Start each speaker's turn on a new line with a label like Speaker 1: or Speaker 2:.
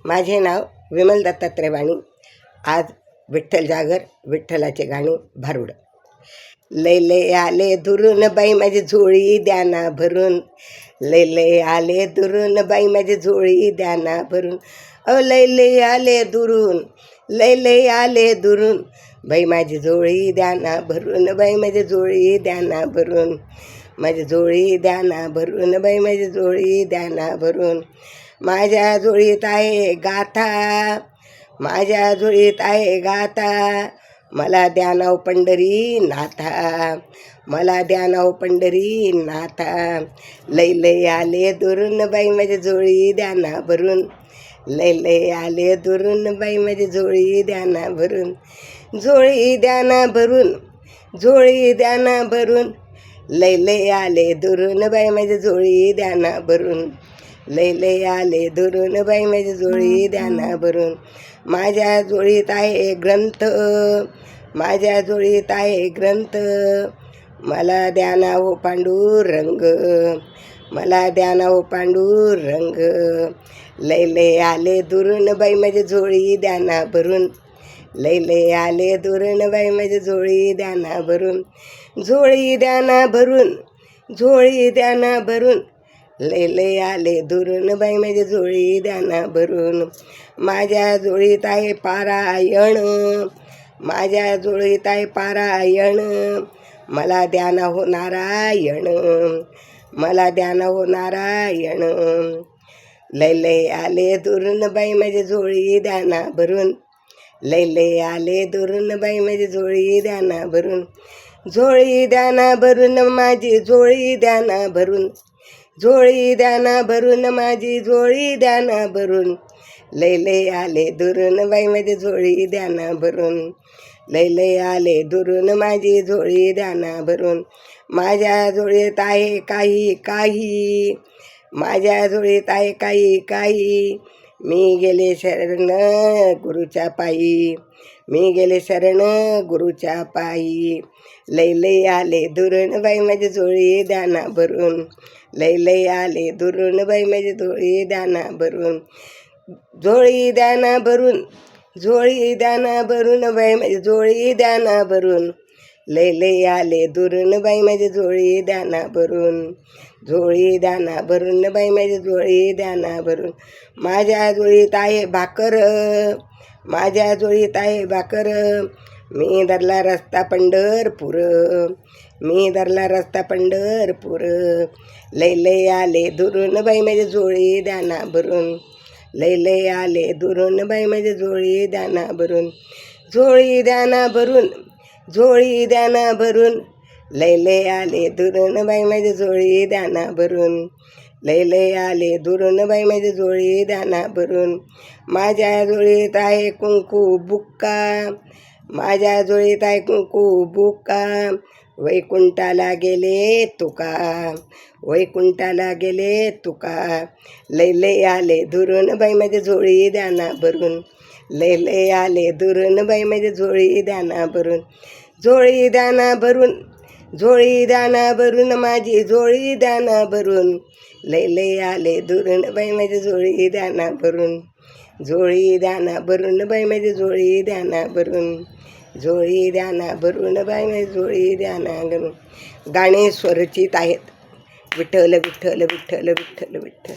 Speaker 1: माझे नाव विमल दत्तात्रय वाणी. आज विठ्ठल जागर, विठ्ठलाचे गाणे भारुड. लय लय आले दुरून बाई माझी झोळी द्याना भरून. लय लय आले दुरून बाई माझी झोळी द्याना भरून. लय लय आले दुरून, लय लय आले दुरून बाई माझी झोळी द्याना भरून. बाई माझी झोळी द्याना भरून. माझी झोळी द्याना भरून. बाई माझी झोळी द्याना भरून. माझ्या झोळीत आहे गाथा, माझ्या झोळीत आहे गाथा. मला द्या नाव पंढरी नाथा, मला द्या नाव पंढरी नाथा. लय लय आले दुरून बाई माझी झोळी द्याना भरून. लय लय आले दुरून बाई माझी झोळी द्याना भरून. झोळी द्याना भरून, झोळी द्याना भरून. लय लय आले दुरून बाई माझी झोळी द्याना भरून. लय लय आले दुरून बाई माझी झोळी द्याना भरून. माझ्या झोळीत आहे ग्रंथ, माझ्या झोळीत आहे ग्रंथ. मला द्याना हो पांडुरंग, मला द्याना हो पांडुरंग. लय लय आले दुरून बाई माझी झोळी द्याना भरून. लय लय आले दुरून बाई माझी झोळी द्याना भरून. झोळी द्याना भरून, झोळी द्याना भरून. लय लय आले दुरून बाई माझी झोळी द्याना भरून. माझ्या झोळीत आहे पारायण, माझ्या झोळीत आहे पारायण. मला द्याना हो नारायण, मला द्याना हो नारायण. लय लय आले दुरून बाई माझी झोळी द्याना भरून. लय लय आले दुरून बाई माझी झोळी द्याना भरून. झोळी द्याना भरून माझी झोळी द्याना भरून. झोळी द्याना भरून माझी झोळी द्याना भरून. लय लय आले दुरून बाई माझी झोळी द्याना भरून. लय लय आले दुरून माझी झोळी द्याना भरून. माझ्या झोळीत आहे काही काही, माझ्या झोळीत आहे काही काही. मी गेले शरण गुरुच्या पायी, मी गेले शरण गुरुच्या पायी. लय लय आले दुरून बाई माझी झोळी द्याना भरून. लय लय आले दुरून बाई माझी झोळी द्याना भरून. झोळी द्याना भरून, झोळी द्याना भरून बाई माझी झोळी द्याना भरून. लय लय आले दुरून बाई माझी झोळी द्याना भरून. झोळी द्याना भरून बाई माझी झोळी द्याना भरून. माझ्या झोळीत आहे भाकर, माझ्या झोळीत आहे भाकर. मी धरला रस्ता पंढरपूर, मी धरला रस्ता पंढरपूर. लय लय आले दुरून बाई माझी झोळी द्याना भरून. लय लय आले दुरून बाई माझी झोळी द्याना भरून. झोळी द्याना भरून, झोळी द्याना भरून. लय लय आले दुरून बाई माझी झोळी द्याना भरून. लय लय आले दुरून बाई माझी झोळी द्याना भरून. माझ्या झोळीत आहे कुंकू बुक्का, माझ्या झोळीत आहे कुंकू बुक्का. वैकुंठाला गेले तुका, वैकुंठाला गेले तुका. लय लय आले दुरून बाई माझी झोळी द्याना भरून. लय लय आले दुरून बाई माझी झोळी द्याना भरून. झोळी द्याना भरून, झोळी द्याना भरून माझी झोळी द्याना भरून. लय लय आले दुरून बाई माझी झोळी द्याना भरून. झोळी द्याना भरून बाई माझी झोळी द्याना भरून. झोळी द्याना भरून बाई माझी झोळी द्याना भरून. गाणे स्वरचित आहेत. विठ्ठल विठ्ठल विठ्ठल विठ्ठल विठ्ठल.